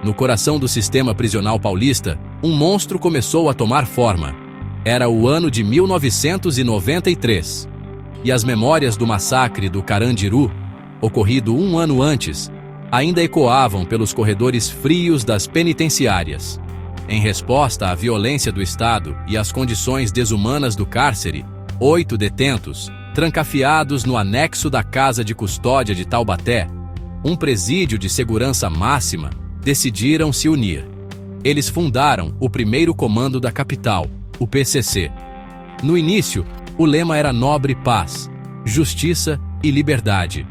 No coração do sistema prisional paulista, um monstro começou a tomar forma. Era o ano de 1993. E as memórias do massacre do Carandiru, ocorrido um ano antes, ainda ecoavam pelos corredores frios das penitenciárias. Em resposta à violência do Estado e às condições desumanas do cárcere, 8 detentos, trancafiados no anexo da Casa de Custódia de Taubaté, um presídio de segurança máxima, decidiram se unir. Eles fundaram o primeiro comando da capital, o PCC. No início, o lema era Nobre Paz, Justiça e Liberdade.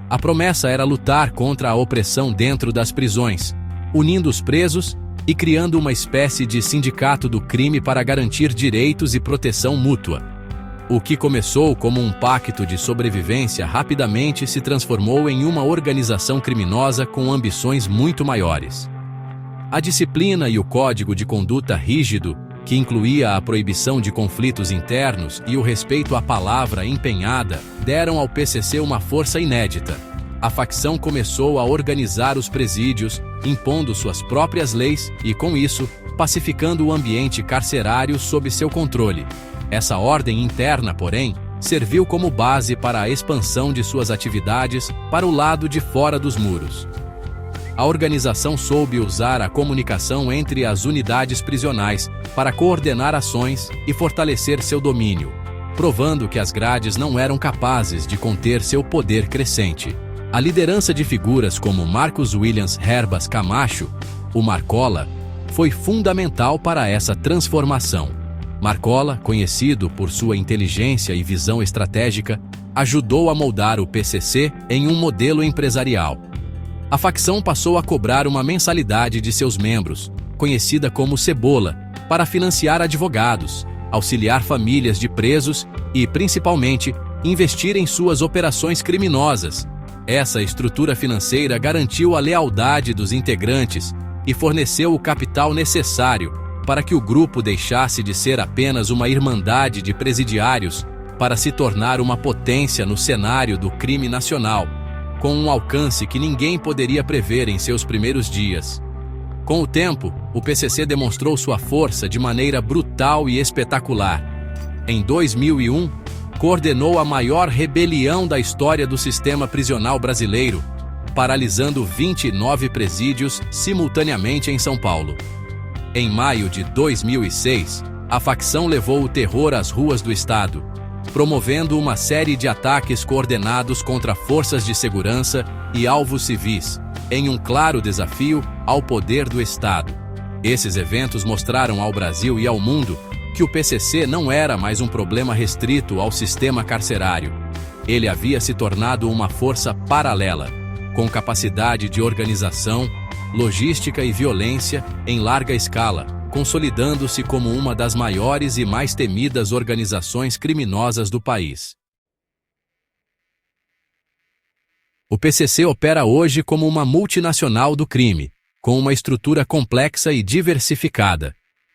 A promessa era lutar contra a opressão dentro das prisões, unindo os presos e criando uma espécie de sindicato do crime para garantir direitos e proteção mútua. O que começou como um pacto de sobrevivência rapidamente se transformou em uma organização criminosa com ambições muito maiores. A disciplina e o código de conduta rígido, que incluía a proibição de conflitos internos e o respeito à palavra empenhada, deram ao PCC uma força inédita. A facção começou a organizar os presídios, impondo suas próprias leis e, com isso, pacificando o ambiente carcerário sob seu controle. Essa ordem interna, porém, serviu como base para a expansão de suas atividades para o lado de fora dos muros. A organização soube usar a comunicação entre as unidades prisionais para coordenar ações e fortalecer seu domínio, provando que as grades não eram capazes de conter seu poder crescente. A liderança de figuras como Marcos Williams Herbas Camacho, o Marcola, foi fundamental para essa transformação. Marcola, conhecido por sua inteligência e visão estratégica, ajudou a moldar o PCC em um modelo empresarial. A facção passou a cobrar uma mensalidade de seus membros, conhecida como Cebola, para financiar advogados, auxiliar famílias de presos e, principalmente, investir em suas operações criminosas. Essa estrutura financeira garantiu a lealdade dos integrantes e forneceu o capital necessário para que o grupo deixasse de ser apenas uma irmandade de presidiários para se tornar uma potência no cenário do crime nacional, com um alcance que ninguém poderia prever em seus primeiros dias. Com o tempo, o PCC demonstrou sua força de maneira brutal e espetacular. Em 2001, coordenou a maior rebelião da história do sistema prisional brasileiro, paralisando 29 presídios simultaneamente em São Paulo. Em maio de 2006, a facção levou o terror às ruas do estado, promovendo uma série de ataques coordenados contra forças de segurança e alvos civis, em um claro desafio ao poder do Estado. Esses eventos mostraram ao Brasil e ao mundo que o PCC não era mais um problema restrito ao sistema carcerário. Ele havia se tornado uma força paralela, com capacidade de organização, logística e violência em larga escala, consolidando-se como uma das maiores e mais temidas organizações criminosas do país. O PCC opera hoje como uma multinacional do crime, com uma estrutura complexa e diversificada.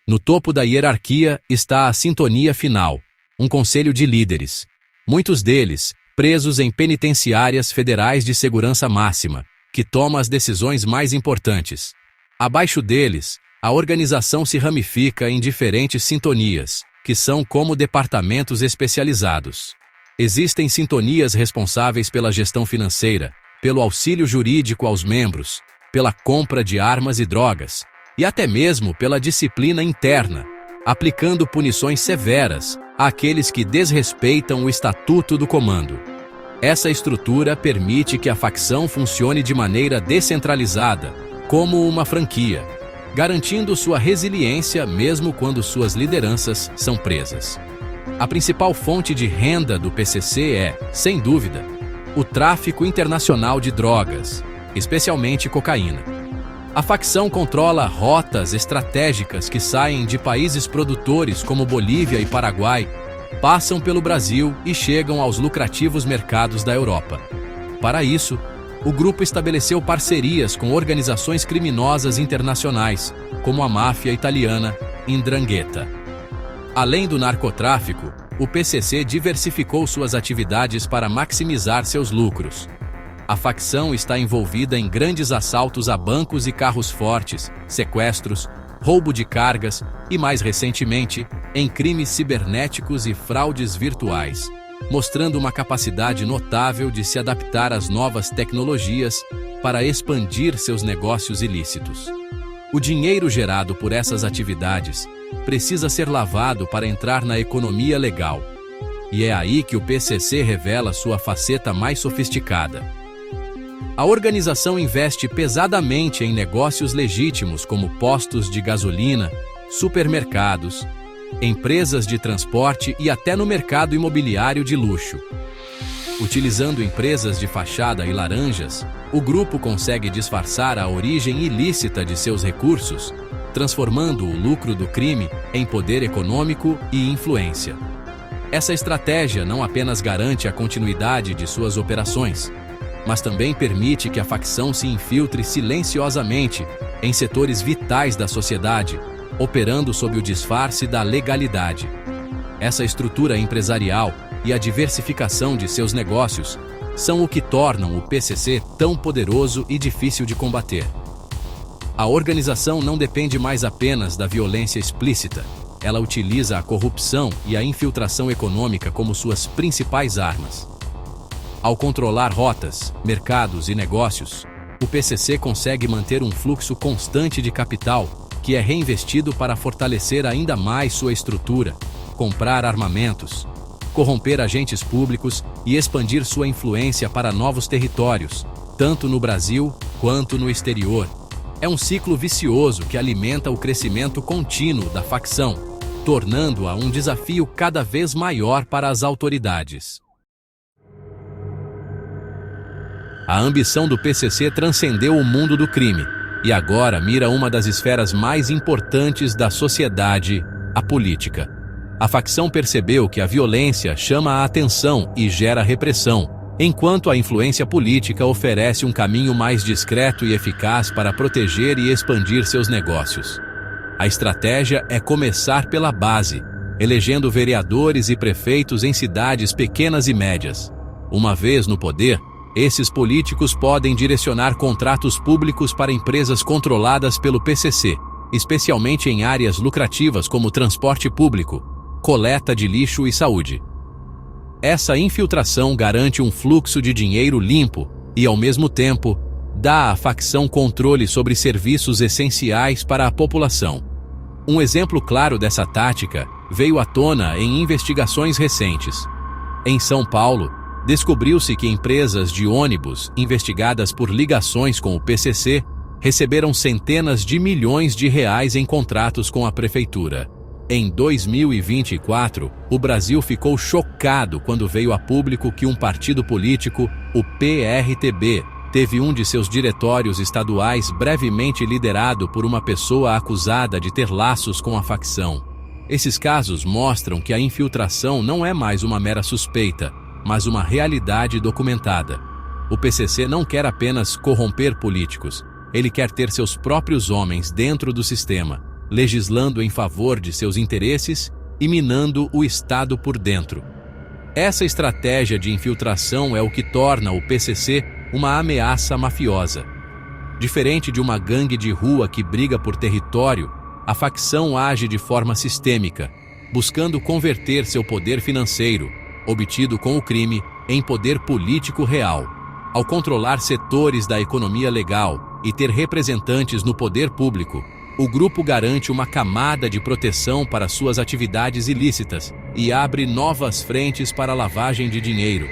No topo da hierarquia está a Sintonia Final, um conselho de líderes, muitos deles presos em penitenciárias federais de segurança máxima, que toma as decisões mais importantes. Abaixo deles, a organização se ramifica em diferentes sintonias, que são como departamentos especializados. Existem sintonias responsáveis pela gestão financeira, pelo auxílio jurídico aos membros, pela compra de armas e drogas, e até mesmo pela disciplina interna, aplicando punições severas àqueles que desrespeitam o estatuto do comando. Essa estrutura permite que a facção funcione de maneira descentralizada, como uma franquia, garantindo sua resiliência mesmo quando suas lideranças são presas. A principal fonte de renda do PCC é, sem dúvida, o tráfico internacional de drogas, especialmente cocaína. A facção controla rotas estratégicas que saem de países produtores como Bolívia e Paraguai, passam pelo Brasil e chegam aos lucrativos mercados da Europa. Para isso, o grupo estabeleceu parcerias com organizações criminosas internacionais, como a máfia italiana 'Ndrangheta. Além do narcotráfico, o PCC diversificou suas atividades para maximizar seus lucros. A facção está envolvida em grandes assaltos a bancos e carros fortes, sequestros, roubo de cargas e, mais recentemente, em crimes cibernéticos e fraudes virtuais, mostrando uma capacidade notável de se adaptar às novas tecnologias para expandir seus negócios ilícitos. O dinheiro gerado por essas atividades precisa ser lavado para entrar na economia legal. E é aí que o PCC revela sua faceta mais sofisticada. A organização investe pesadamente em negócios legítimos como postos de gasolina, supermercados, empresas de transporte e até no mercado imobiliário de luxo. Utilizando empresas de fachada e laranjas, o grupo consegue disfarçar a origem ilícita de seus recursos, transformando o lucro do crime em poder econômico e influência. Essa estratégia não apenas garante a continuidade de suas operações, mas também permite que a facção se infiltre silenciosamente em setores vitais da sociedade, operando sob o disfarce da legalidade. Essa estrutura empresarial e a diversificação de seus negócios são o que tornam o PCC tão poderoso e difícil de combater. A organização não depende mais apenas da violência explícita. Ela utiliza a corrupção e a infiltração econômica como suas principais armas. Ao controlar rotas, mercados e negócios, o PCC consegue manter um fluxo constante de capital, que é reinvestido para fortalecer ainda mais sua estrutura, comprar armamentos, corromper agentes públicos e expandir sua influência para novos territórios, tanto no Brasil quanto no exterior. É um ciclo vicioso que alimenta o crescimento contínuo da facção, tornando-a um desafio cada vez maior para as autoridades. A ambição do PCC transcendeu o mundo do crime e agora mira uma das esferas mais importantes da sociedade, a política. A facção percebeu que a violência chama a atenção e gera repressão, enquanto a influência política oferece um caminho mais discreto e eficaz para proteger e expandir seus negócios. A estratégia é começar pela base, elegendo vereadores e prefeitos em cidades pequenas e médias. Uma vez no poder, esses políticos podem direcionar contratos públicos para empresas controladas pelo PCC, especialmente em áreas lucrativas como transporte público, coleta de lixo e saúde. Essa infiltração garante um fluxo de dinheiro limpo e, ao mesmo tempo, dá à facção controle sobre serviços essenciais para a população. Um exemplo claro dessa tática veio à tona em investigações recentes. Em São Paulo, descobriu-se que empresas de ônibus, investigadas por ligações com o PCC, receberam centenas de milhões de reais em contratos com a prefeitura. Em 2024, o Brasil ficou chocado quando veio a público que um partido político, o PRTB, teve um de seus diretórios estaduais brevemente liderado por uma pessoa acusada de ter laços com a facção. Esses casos mostram que a infiltração não é mais uma mera suspeita, mas uma realidade documentada. O PCC não quer apenas corromper políticos, ele quer ter seus próprios homens dentro do sistema, legislando em favor de seus interesses e minando o Estado por dentro. Essa estratégia de infiltração é o que torna o PCC uma ameaça mafiosa. Diferente de uma gangue de rua que briga por território, a facção age de forma sistêmica, buscando converter seu poder financeiro, obtido com o crime, em poder político real. Ao controlar setores da economia legal e ter representantes no poder público, o grupo garante uma camada de proteção para suas atividades ilícitas e abre novas frentes para a lavagem de dinheiro.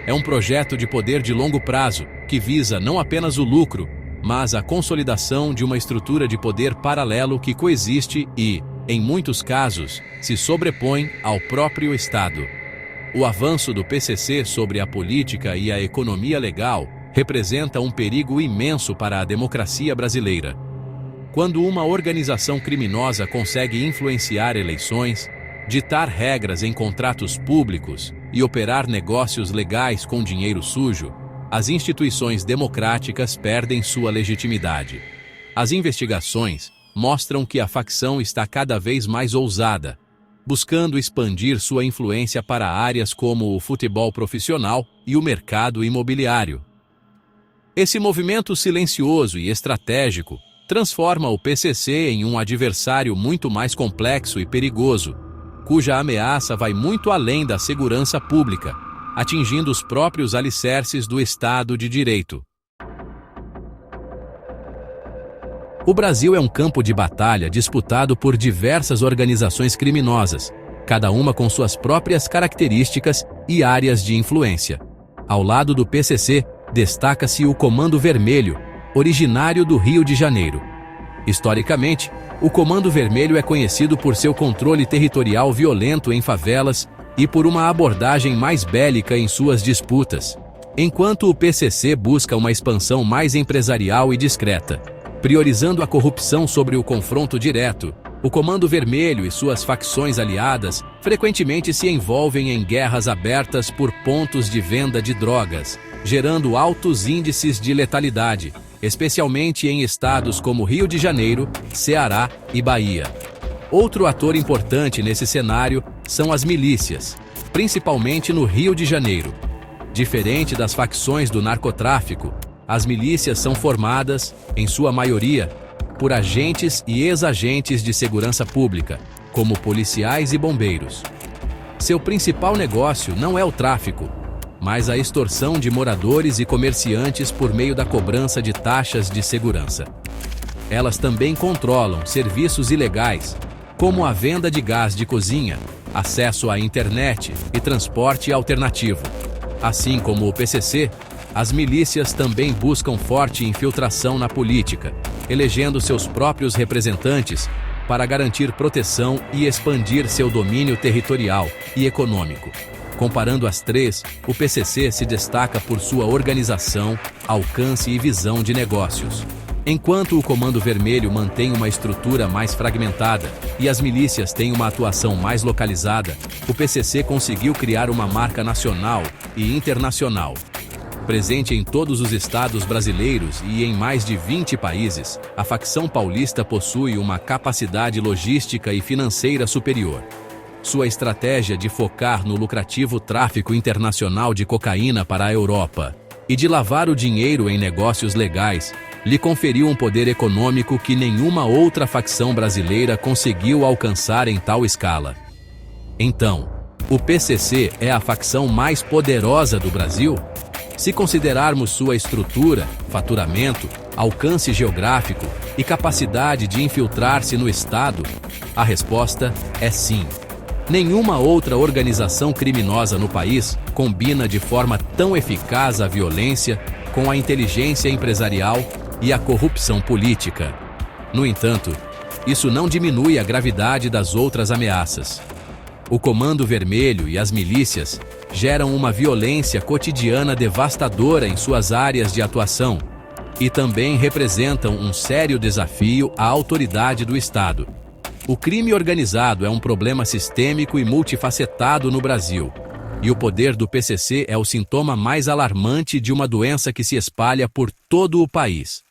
É um projeto de poder de longo prazo que visa não apenas o lucro, mas a consolidação de uma estrutura de poder paralelo que coexiste e, em muitos casos, se sobrepõe ao próprio Estado. O avanço do PCC sobre a política e a economia legal representa um perigo imenso para a democracia brasileira. Quando uma organização criminosa consegue influenciar eleições, ditar regras em contratos públicos e operar negócios legais com dinheiro sujo, as instituições democráticas perdem sua legitimidade. As investigações mostram que a facção está cada vez mais ousada, buscando expandir sua influência para áreas como o futebol profissional e o mercado imobiliário. Esse movimento silencioso e estratégico transforma o PCC em um adversário muito mais complexo e perigoso, cuja ameaça vai muito além da segurança pública, atingindo os próprios alicerces do Estado de Direito. O Brasil é um campo de batalha disputado por diversas organizações criminosas, cada uma com suas próprias características e áreas de influência. Ao lado do PCC, destaca-se o Comando Vermelho, originário do Rio de Janeiro. Historicamente, o Comando Vermelho é conhecido por seu controle territorial violento em favelas e por uma abordagem mais bélica em suas disputas, enquanto o PCC busca uma expansão mais empresarial e discreta. Priorizando a corrupção sobre o confronto direto, o Comando Vermelho e suas facções aliadas frequentemente se envolvem em guerras abertas por pontos de venda de drogas, gerando altos índices de letalidade, especialmente em estados como Rio de Janeiro, Ceará e Bahia. Outro ator importante nesse cenário são as milícias, principalmente no Rio de Janeiro. Diferente das facções do narcotráfico, as milícias são formadas, em sua maioria, por agentes e ex-agentes de segurança pública, como policiais e bombeiros. Seu principal negócio não é o tráfico, mas a extorsão de moradores e comerciantes por meio da cobrança de taxas de segurança. Elas também controlam serviços ilegais, como a venda de gás de cozinha, acesso à internet e transporte alternativo. Assim como o PCC, as milícias também buscam forte infiltração na política, elegendo seus próprios representantes para garantir proteção e expandir seu domínio territorial e econômico. Comparando as três, o PCC se destaca por sua organização, alcance e visão de negócios. Enquanto o Comando Vermelho mantém uma estrutura mais fragmentada e as milícias têm uma atuação mais localizada, o PCC conseguiu criar uma marca nacional e internacional. Presente em todos os estados brasileiros e em mais de 20 países, a facção paulista possui uma capacidade logística e financeira superior. Sua estratégia de focar no lucrativo tráfico internacional de cocaína para a Europa e de lavar o dinheiro em negócios legais lhe conferiu um poder econômico que nenhuma outra facção brasileira conseguiu alcançar em tal escala. Então, o PCC é a facção mais poderosa do Brasil? Se considerarmos sua estrutura, faturamento, alcance geográfico e capacidade de infiltrar-se no Estado, a resposta é sim. Nenhuma outra organização criminosa no país combina de forma tão eficaz a violência com a inteligência empresarial e a corrupção política. No entanto, isso não diminui a gravidade das outras ameaças. O Comando Vermelho e as milícias geram uma violência cotidiana devastadora em suas áreas de atuação e também representam um sério desafio à autoridade do Estado. O crime organizado é um problema sistêmico e multifacetado no Brasil, e o poder do PCC é o sintoma mais alarmante de uma doença que se espalha por todo o país.